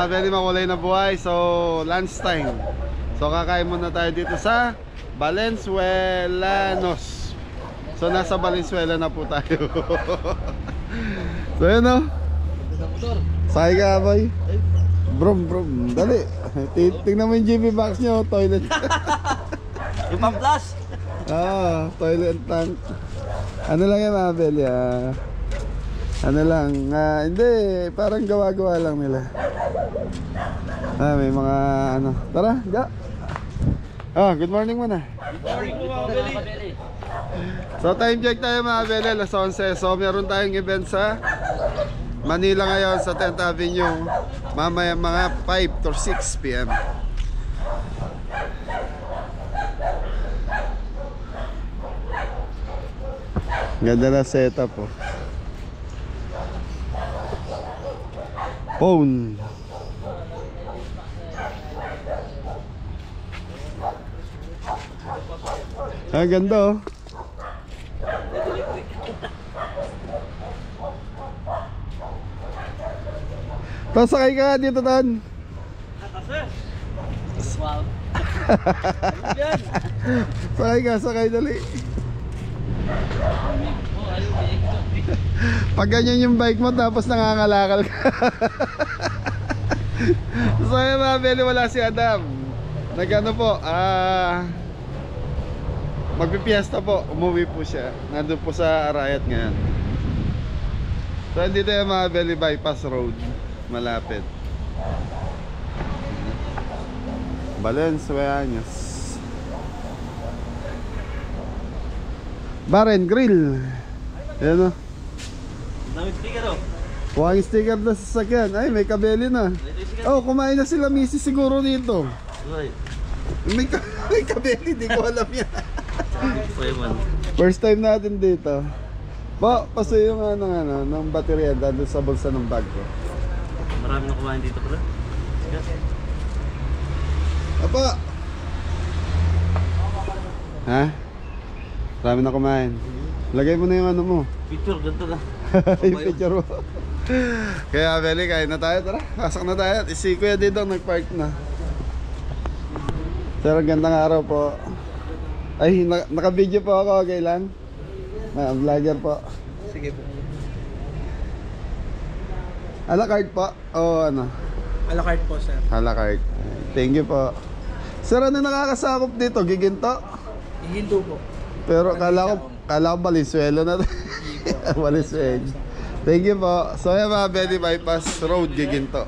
mga very makulay na buhay. So lunch time. So kakain muna tayo dito sa Valenzuelanos. So nasa Valenzuela na po tayo. So yun o. Sakay ka boy. Brom dali. Tingnan mo yung GB box nyo. Toilet. Yung pang-plus. Toilet tank. Ano lang yan mga Beli, ano lang, hindi, parang gawa-gawa lang nila. May mga ano. Tara, ga. Good morning muna. Good morning po mga Beli. So time check tayo mga Beli, alas 11. So meron tayong event sa Manila ngayon sa 10th Avenue. Mamaya mga 5 to 6 PM. Ganda na setup po. Phone. Ganda oh. Pasakay ka dito Tan. Wow. Sakay dali. Pag ganyan yung bike mo tapos nangangalakal ka. So yun mga Beli, wala si Adam. Nagano po, magpipiesta po. Umuwi po siya. Nandun po sa Arayat ngayon. So dito yung mga Beli, bypass road. Malapit Valenzuelanos. Bar and Grill. Ayan o. Daming sticker oh. Huwag sticker na sa sasakyan. Ay, may kabeli na. Kumain na sila misis siguro dito. May kabeli, di ko alam yan. First time natin dito. Paso yung ng baterya doon sa bulsa ng bag ko. Marami na kumain dito pala. Apa? Ha? Marami na kumain. Lagay mo na yung ano mo. Picture, ganito na. Yung picture mo. Kaya Beli, kain na tayo. Tara, pasok na tayo. Si Kuya Didong nag-park na. Sir, gandang araw po. Ay, naka-video po ako. Okay lang? Vlogger po. Sige po. A la carte po? O ano? A la carte po, sir. A la carte. Thank you po. Sir, ano nakakasakop dito? Giginto? Hihinto po. Pero kala ko Valenzuela na. Valenzuela. Thank you po. So yan mga Beli, bypass road, Giginto.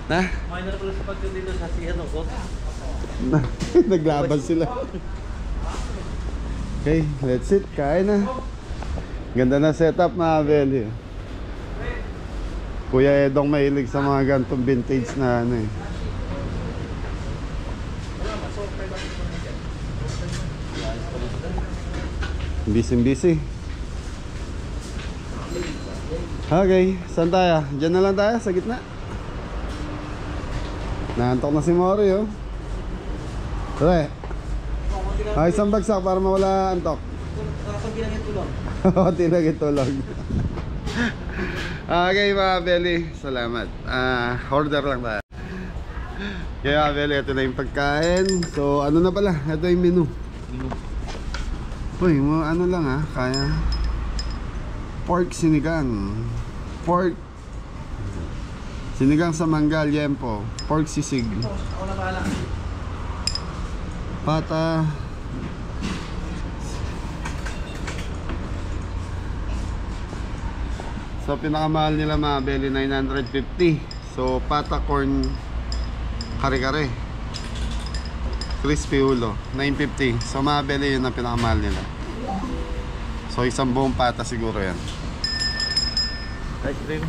Na? Minor pala sa pagka dito sa ano ko. Naglaban sila. Okay, let's sit. Kain na. Ganda na setup mga Beli. Kuya Edong mahilig sa mga gantong vintage na ano eh. Busy. Okay, saan tayo? Diyan na lang tayo, sa gitna. Naantok na si Mori oh. Tara. Isang bagsak para mawala antok. Konti lang yung tulog. Okay mga Beli, salamat. Order lang tayo. Kaya Beli, ito na yung pagkain. So ano na pala, ito yung menu. Uy, ano lang kaya. Pork sinigang. Pork sinigang sa manggal, yempo. Pork sisig. Pata. So pinakamahal nila mga Beli, 950. So pata corn kare-kare. Crispy ulo, 950. So mga Beli, yun ang pinakamahal nila. So isang buong pata siguro yan. Ice cream.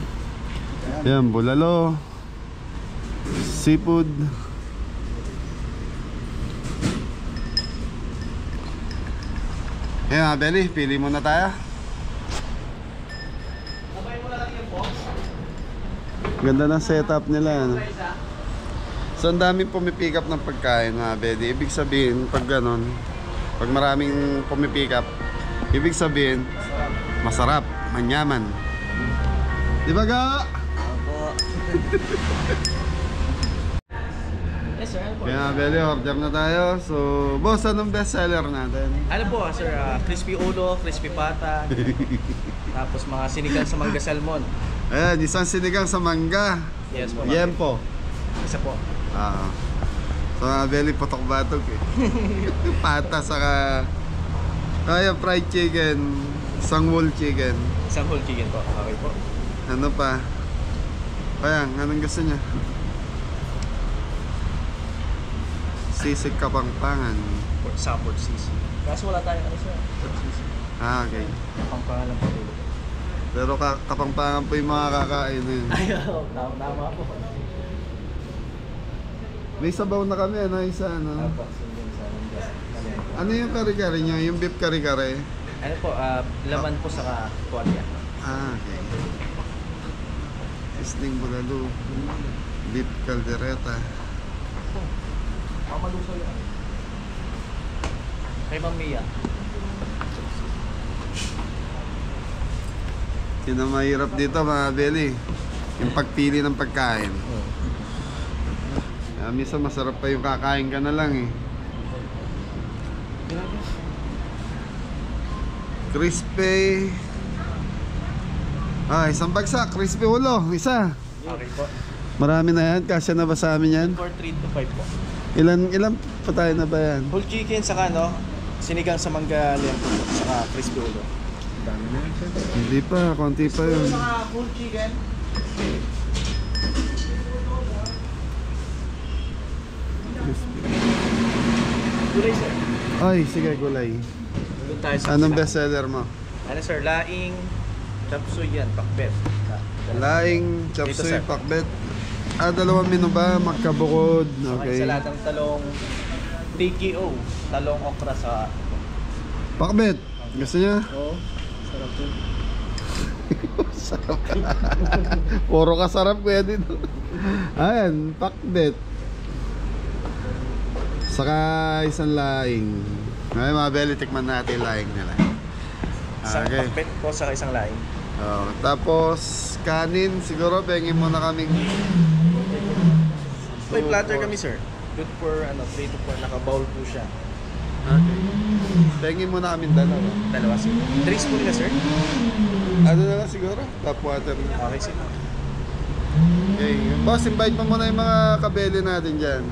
Yan, bulalo, seafood. Yan mga Beli, pili muna tayo. Ganda ng setup nila ano? So ang daming pumipick up ng pagkain mga Beli. Ibig sabihin pag ganon, pag maraming pumipick up, ibig sabihin masarap, manyaman. Di ba ga? Opo. Yes sir, ano po? Kaya Belly, order na tayo. So, boss, anong best seller natin? Ano po sir, crispy ulo, crispy pata, tapos mga sinigang sa mangga salmon. Ayan, isang sinigang sa mangga. Yes po. Yempo. Isa po. So, Belly, putok-batok eh. Pata, saka kaya fried chicken, isang whole chicken. Isang whole chicken po. Okay po. Ano pa? Kaya, anong gusto niya? Sisig Kapampangan. Sa Port Sisi. Kaso wala tayong ano sir. Port Sisi. Okay. Pangpangalan po dito. Pero Kapampangan po yung mga kakain na yun. Ayaw, tama po. May sabaw na kami, ano, isa, ano? Apo, sinigang sa mangga. Ano yung kare-kare niya? Yung beef kare-kare? Ano po, laman po sa tuwalya. Okay. Isling bulalo. Beef caldereta. Mamalusaw yan. Kay Ma'am Mia. Yun ang mahirap dito, mga Belly. Yung pagpili ng pagkain. Minsan masarap pa yung kakain ka na lang eh. Crispy. Isang bagsak. Crispy ulo. Isa. Okay po. Marami na yan. Kasya na ba sa amin yan? For 3 to 5 po. Ilan pa tayo na ba yan? Whole chicken saka no, sinigang sa mangga lempo saka crispy ulo. Dami na yun. Hindi pa. Konti pa yun. Saka whole chicken. Gulay sir. Ay, sige, gulay. Doon tayo sa Anong sila. best seller mo? Ano sir, laing, chop suey yan, pakbet. Laing, chop Dito, suey, sir. pakbet. Dalawang menu ba? Magkabukod. Okay. Okay. Saladang talong TKO, talong okra sa... Pakbet. Gusto niya? Oo, sarap po. Sarap. Puro kasarap kuya dito. Ayan, pakbet. Saka isang laing. Ngayon mga Belly, tikman natin yung laing nila. Isang Okay. pakbet po saka isang laing. Tapos kanin, siguro pengin muna kaming May platter kami sir. Good for 3 to 4, naka-bowl po siya. Okay. Pengin muna kaming dalawa. Dalawa sir. Drinks po nila sir? Ano na lang siguro? Tap water na. Okay sir. Okay. Boss, invite mo muna yung mga kabeli natin dyan.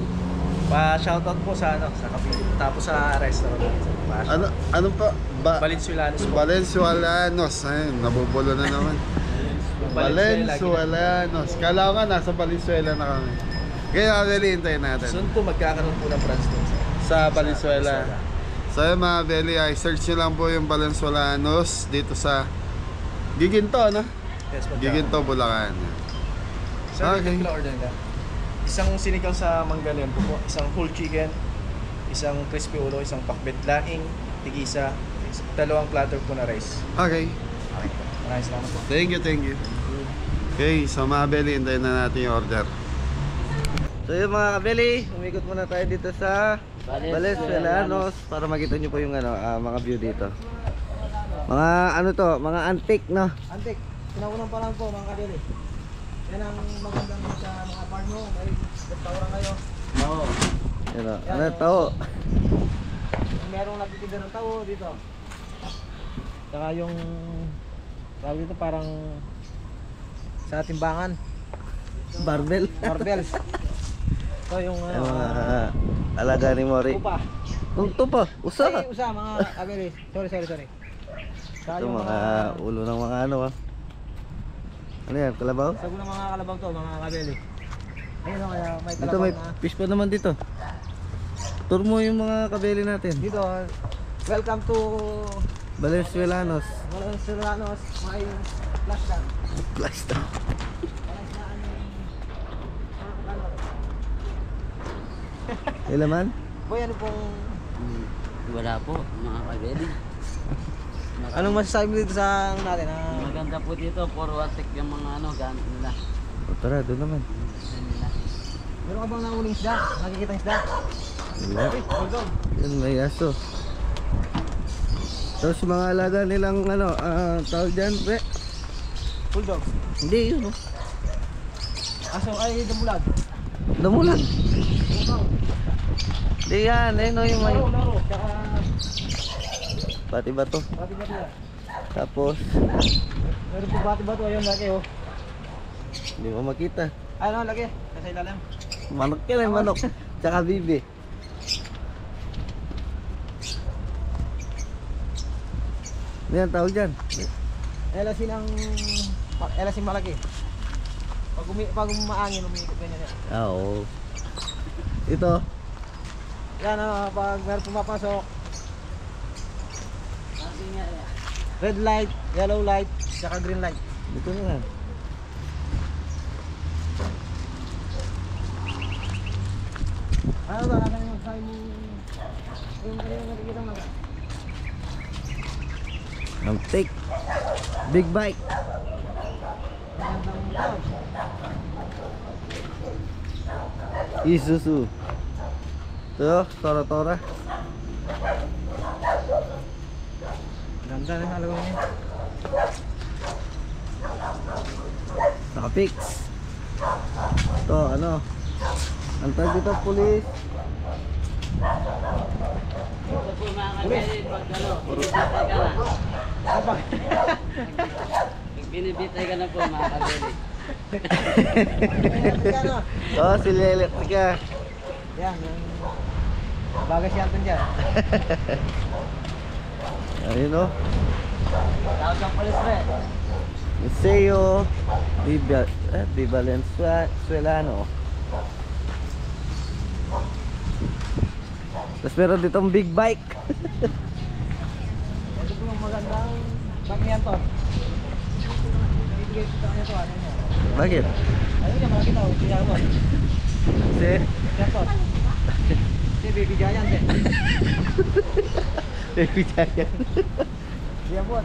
Pa-shoutout po sa sa kape. Tapos sa restaurant. Ano pa? Valenzuelanos po. Valenzuelanos. Ayun, nabubulo na naman. Valenzuelanos. Kala ko nga nasa Valenzuela na kami. Kaya Belly, hintayin natin. Soon po magkakaroon po ng branch din sir. Sa Valenzuela. So yun mga Belly, search nyo lang po yung Valenzuelanos dito sa Giginto, no? Yes, Giginto, Bulacan. Sir, Okay. okay. Order nila. Isang sinigang sa mangga lempo po, isang whole chicken, isang crispy ulo, isang pakbet laing, tigisa, dalawang platter po na rice. Okay. Okay po. Maraming salamat po. Thank you. Okay, so mga Belly, hintayin na natin yung order. So yun mga kabeli, umikot muna tayo dito sa Valenzuelanos para makita nyo po yung mga view dito. Mga ano to, mga antique, no? Antik, pinaunang parang po mga kadili. Yan ang magandang sa mga farm mo, may restaurant kayo. Oo. Yan o, ano to? Merong nagtitinda ng tao dito. Saka yung tawag dito parang sa timbangan. Barbell. Marbles. So yung Yung mga alaga ni Mori. upa. Ito pa, usa. Ay, usa mga kabili. Sorry. Saka Ito yung mga ulo ng mga ano ah. Ano yan, kalabaw? sago ng mga kalabaw to, mga kabili. Ayun o, kaya may Dito kalabaw may na. fish pa naman dito. Tour mo yung mga kabeli natin. Dito, welcome to Valenzuelanos. Valenzuelanos, may flash gun. Plastic. Ilan man? Boy, ano pong... Wala po, mga kabeli. Anong masasabi mo dito sa natin? Maganda po dito, puro atik yung mga gamit nila. O tara, doon naman. Meron ka bang nanguling isda? Nakikita isda? Wala. Hold on. Yan, may aso. Tapos yung mga alaga nilang tawag dyan, pre. Bulldog. Hindi, yun oh. Aso ay damulag. Damulag. Di yan, ayun o yung may... Laro. Tsaka Pati ba to? bati-bati yan. Tapos, Meron po bati-bato ayun laki oh. hindi mo makita. Ano laki? Nasa ilalim. Manok yan eh, manok. Tsaka bibi. Ano yan tawag dyan? Elasin ang elasin malaki. Pag umaangin umiikot ganyan yan. Ah, oo. Ito. Yan pag meron pumapasok. Sabi nga yan. Red light, yellow light, tsaka green light. Dito na yan. Ano ba? Ano yung sabi mo? Yung nakikita mo? Ang take. Big bike. Isuzu. Ito, tora-tora. Ganda na halaga niya. Nakapix. Ito, ano? Ang tawag dito, pulis. Ito po mga kabeli, pag ano, binibitay ka na. Apa? Pag binibitay ka na po mga kabeli. Oh, sila elektrika. Yan, yung bagay siya natin dyan. Ayun o. Tawag ng polis pre. Museo Di Valenzuela. Tapos meron ditong big bike. Ito po yung magandang bag niyan to. Ibigay ko sa kanya to. Ano niya? Bakit? Ayun niya, malaki daw. Kaya mo. Kasi Yan to. Hindi, baby giant eh. baby giant. Yan po.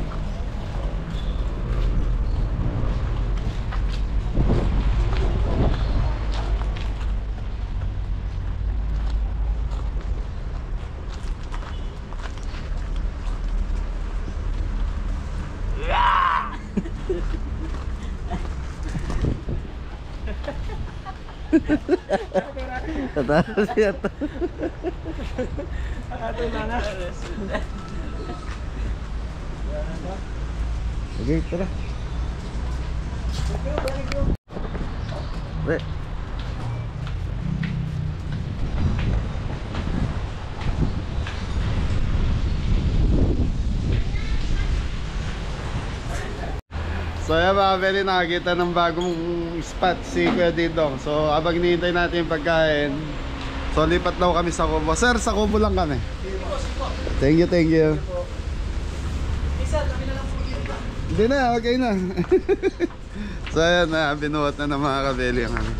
Tatawa siya to. Ito na. Okay, tara. Pre. So yan mga Beli, nakakita ng bagong spot si Kuya Didong. So habang hinihintay natin yung pagkain, so lipat daw kami sa Kubo. Sir, sa Kubo lang kami. Thank you, thank you. Hindi na, okay na. So ayan na, binuhat na ng mga kabeli ang ano.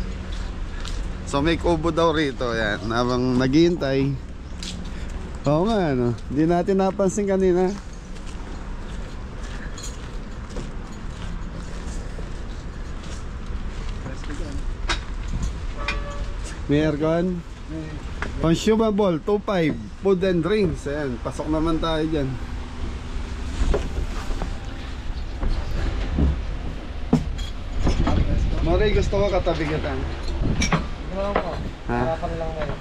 So may kubo daw rito, yan. Habang naghihintay. Oo nga, ano. Hindi natin napansin kanina. May aircon? Consumable, 2.5. Food and drinks. Ayan, pasok naman tayo dyan. Mori, gusto ko katabi kita. Ano po? Ha? Harapan lang ngayon.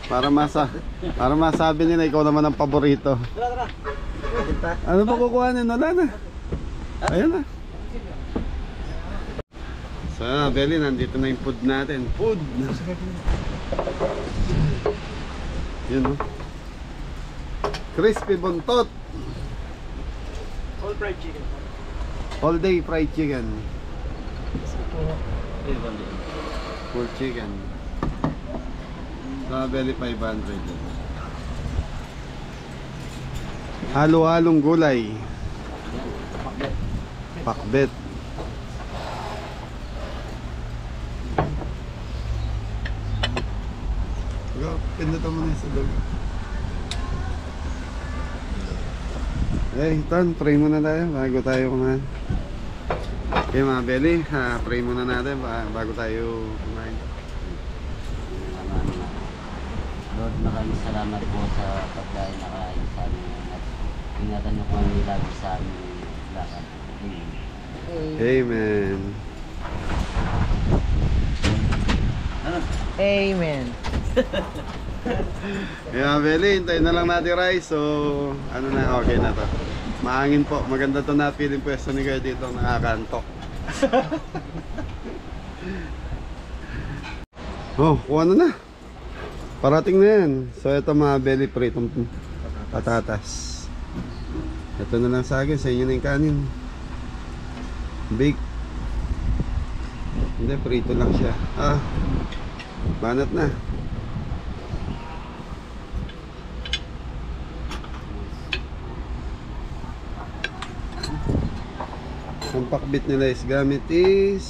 Para masabi nila ikaw naman ang paborito. Tara. Ano pa kukuhanin? Wala na. Ayun na. So, Beli, nandito na yung food natin. Food! Yun, oh. Crispy buntot. All fried chicken. All day fried chicken. Ibon din. Full chicken. Sa Beli 500. Halo-halong gulay. Pakbet. Pindutan mo na yung sadog. Eh, Ton, pray muna tayo bago tayo kumain. Okay mga Beli, pray muna natin bago tayo kumain. Lord, maraming salamat po sa pagkain na kain sa amin at ingatan niyo po ang lagi sa aming lakad. Amen. Amen. Amen. Yeah, Beli, hintayin na lang natin rice. So, ano na, okay na to. Mahangin po. Maganda to na feeling pwesto ni Kuya dito. Nakakantok. Oh, kuha na. Parating na yan. So, ito mga Beli, pritong patatas. Ito na lang sa akin. Sa inyo na yung kanin. Bake. Hindi, prito lang siya. Ah, banat na. Ang pakbit nila is gamit is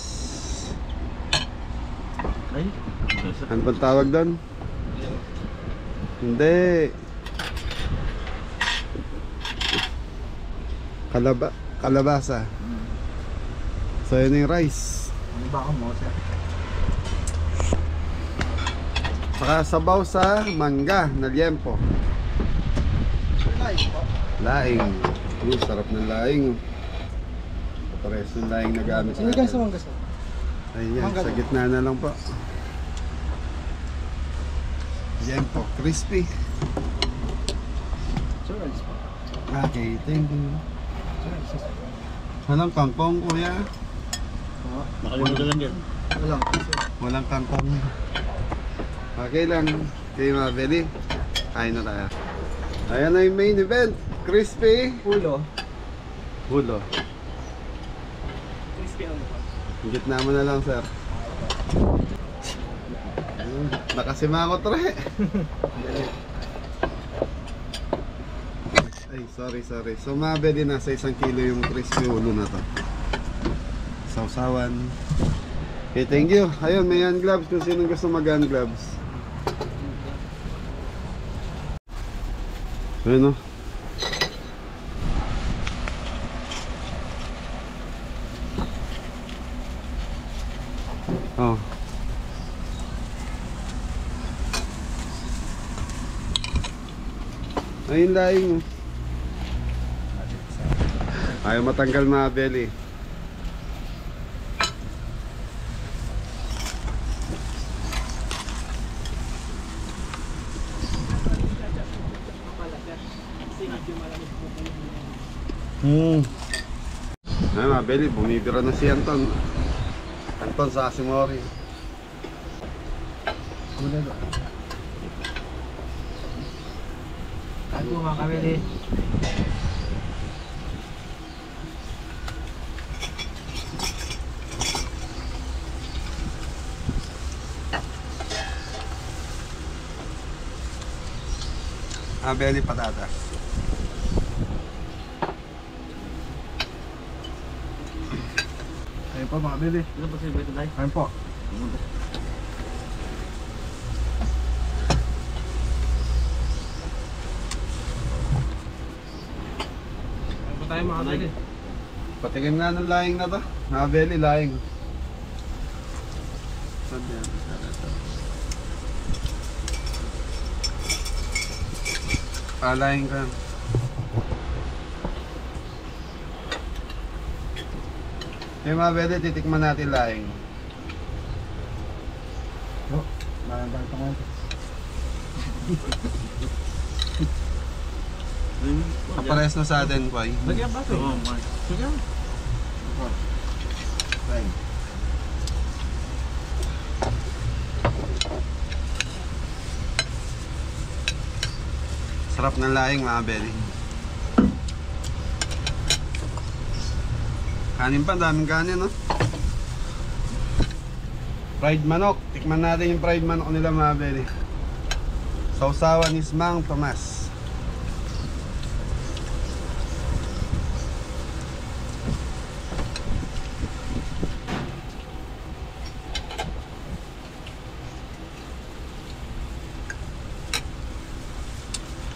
ano bang tawag doon? Hindi kalabasa. So yun yung rice. Ano ba ako mo, sir? Saka sabaw sa mangga na liempo. Laing po. Laing. Sarap ng laing. Pares ng laing na gamit sa Sinigang sa mangga, sir. Ayan, Mangga sa lang. gitna na lang po. Liempo, crispy. Sir, rice po. Okay, thank you. Sir, rice. Walang kangkong, kuya. Nakalimutan lang yan. Walang, sir. Walang kangkong. Okay lang. Okay, mga Beli. Kain na tayo. Ayan na yung main event. Crispy. Ulo. Hulo. Crispy ano po? Gitna mo na lang, sir. Nakasimangot re. Ay, sorry. So, mga Beli, nasa 1 kilo yung crispy hulo na to. Sausawan. Okay, thank you. Ayun, may hand gloves kung sino gusto mag hand gloves. Ayun, oh. Oh. Ayun laing, oh. Ayaw matanggal mga Beli. Ay, mga Beli, bumibira na si Anton. Anton sa Asimori. Ano po mga kabili? Beli patatas. Ayun po mga kabili. Ano ba sila ito tayo? Ayun po. Ayun po tayo mga kabili. Patikim nga ng laing na to. Mga Beli, laing. Saan yan? Laing ka. Yung mga Beli, titikman natin laing. Oh, marandang pangan. Kapares na sa atin, Koy. Lagyan ba ito? Oo, man. Lagyan. Laing. Sarap ng laing, mga Beli. Kanin pa, daming kanin, no? Fried manok. Tikman natin yung fried manok nila, mga Beli. Sausawan ni Mang Tomas.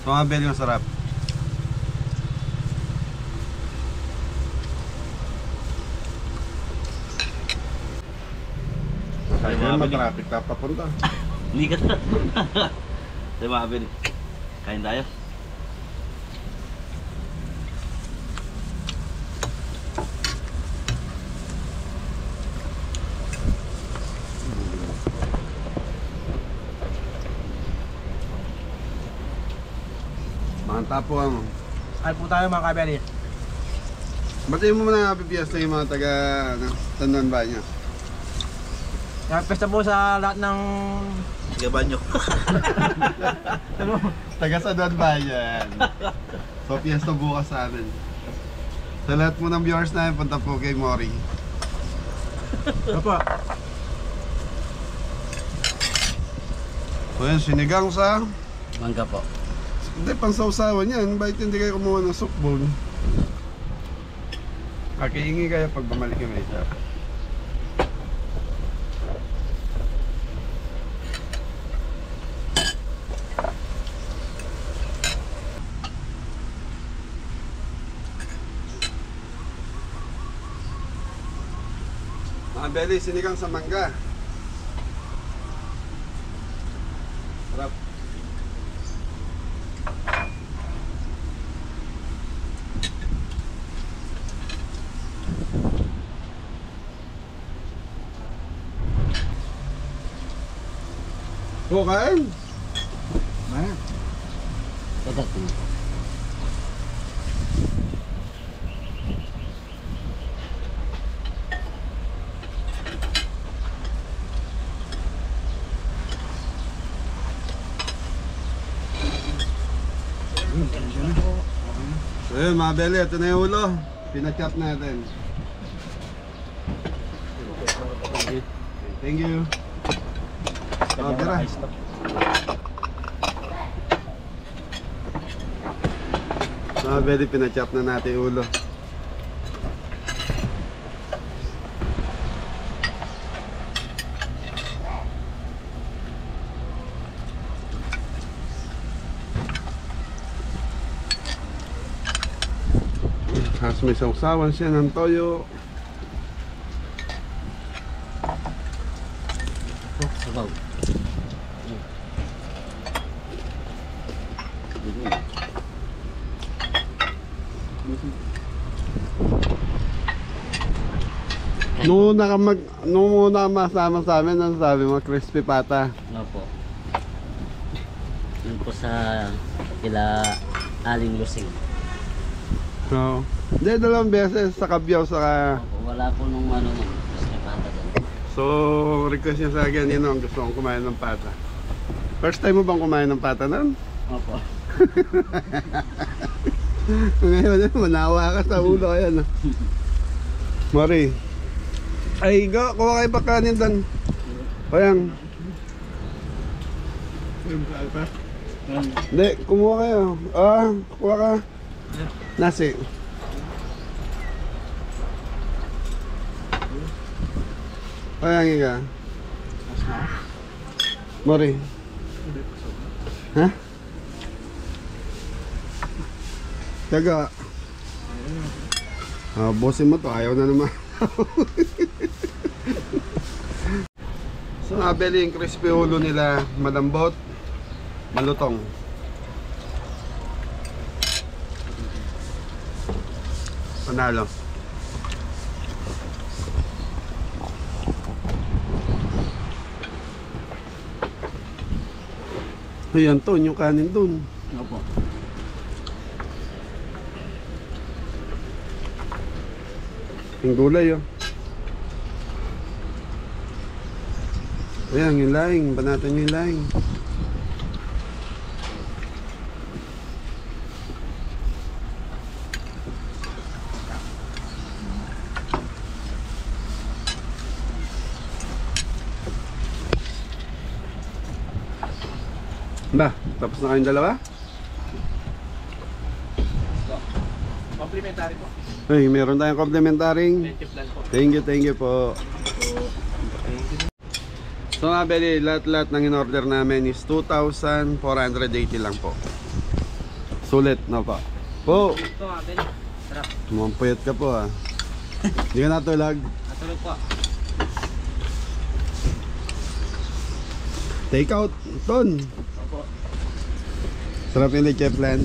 So, mga Beli, masarap. Ay, Kaya mga Beli. matraffic ka papunta. Hindi ka na. Tayo mga Beli. Kain tayo. Mga tapuan mo. Ay po tayo mga kabeli. Batiin mo muna happy fiesta yung mga taga Tandan Banyo. Pesta po sa lahat ng Gabanyo. Taga Tandan Banyo. So fiesta bukas sa amin. Sa lahat mo ng viewers namin, punta po kay Mori. Opo. So yan, sinigang sa... Mangga po. Hindi, pansawsawan yan. Bakit hindi kayo kumuha ng soup bowl? Makiingi kayo pag bumalik yung isa. Mga belly, sinigang sa mangga. Sarap. Bukan. Mana? Dagat po. So yun mga belly, ito na yung ulo. Pinachop natin. Thank you. Oh, tara. Mga belly, pinachop na natin yung ulo. Tapos may sausawan siya ng toyo. Sabaw. Nung una ka masama sa amin, ano sabi mo? Crispy pata. Ano po? Yun po sa kila Aling Lusing. So, hindi, dalawang beses sa Kabyaw saka... Wala po nung ano nun. Mas may pata doon. So, request niya sa akin, yun ang gusto kong kumain ng pata. First time mo bang kumain ng pata nun? Opo. Ngayon, manawa ka sa ulo, ayan. Mari. Ay, kuha kayo pa kanin doon. Ayan. Hindi, kumuha kayo. Kuha ka. Nasi. Ayan, higa. Mari. Ha? Taga. Bosin mo to, ayaw na naman. So nabili yung crispy ulo nila, malambot, malutong. Panalo. Ayan to, yung kanin dun. Opo. Yung gulay oh. Ayan, yung laing. Banatan nyo yung laing. Ba, tapos na kayong dalawa? Complimentary po. Ay, meron tayong complimentary. Thank you po. So nga beli, lahat-lahat ng in-order namin is 2,480 lang po. Sulit na pa. Po! Ito nga, Bel. Sarap. Mumpuyat ka po ah. Hindi ka natulog. Natulog po. Take out, Ton. Opo. Sarap yung leche flan.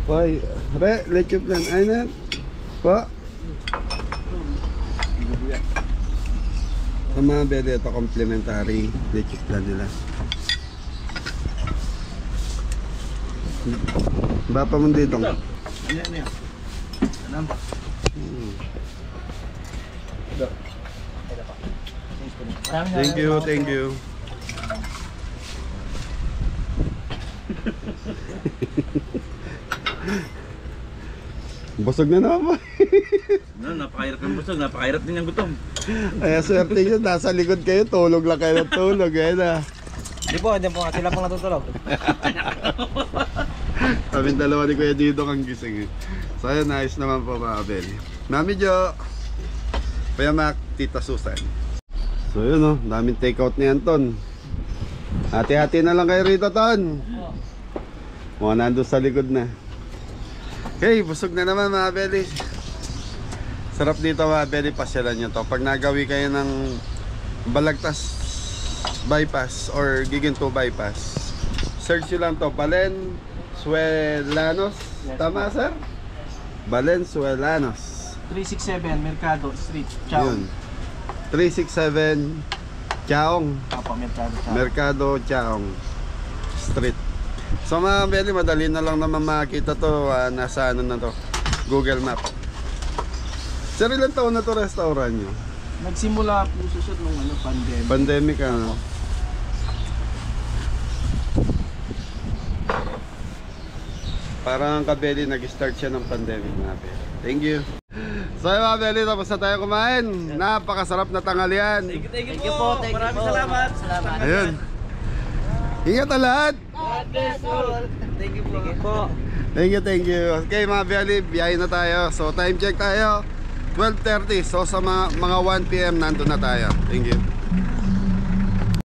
Hoy, leche flan. Ay na. Po. Sa mga bede, ito complimentary leche flan nila. Bapa mo dito. Ano yan? Ano? Thank you. Busog na naman po. Napakahirap ng busog, napakahirap din ng gutom. Ay, swerte nyo, nasa likod kayo, tulog lang kayo ng tulog. Ayun na. Hindi po nga. Sila pong natutulog. Kaming dalawa ni Kuya dito kang gising. So ayun, nice naman po mga Abel. Mami Jo, Kuya Mac, Tita Susan. So yun o, daming takeout ni Anton. Hati-hati na lang kayo rito, Ton. Mga nandun sa likod na. Okay, busog na naman mga Abel. Sarap dito mga Abel, pasyalan nyo to. Pag nagawi kayo ng Balagtas bypass or Giginto bypass, search nyo lang to, Valenzuelanos. Tama sir? Valenzuelanos. 367 Mercado Street. Ciao. Yun. 367 Chaong. Papa Mercado. Ciao. Mercado Chaong Street. So mga Beli, madali na lang naman makita to. Nasa ano na to, Google Map. Sir, ilang taon na to restaurant nyo? Nagsimula po susod nung pandemic. Pandemic ano? Parang ang Kabeli, nag-start siya ng pandemic mga Beli. Thank you. So mga Beli, tapos na tayo kumain. Napakasarap na tanghalian. Thank you po. Maraming salamat. Ayun. Ingat na lahat. Thank you po. Thank you. Okay mga Beli, biyahe na tayo. So time check tayo, 12:30. So sa mga 1 PM nandun na tayo. Thank you.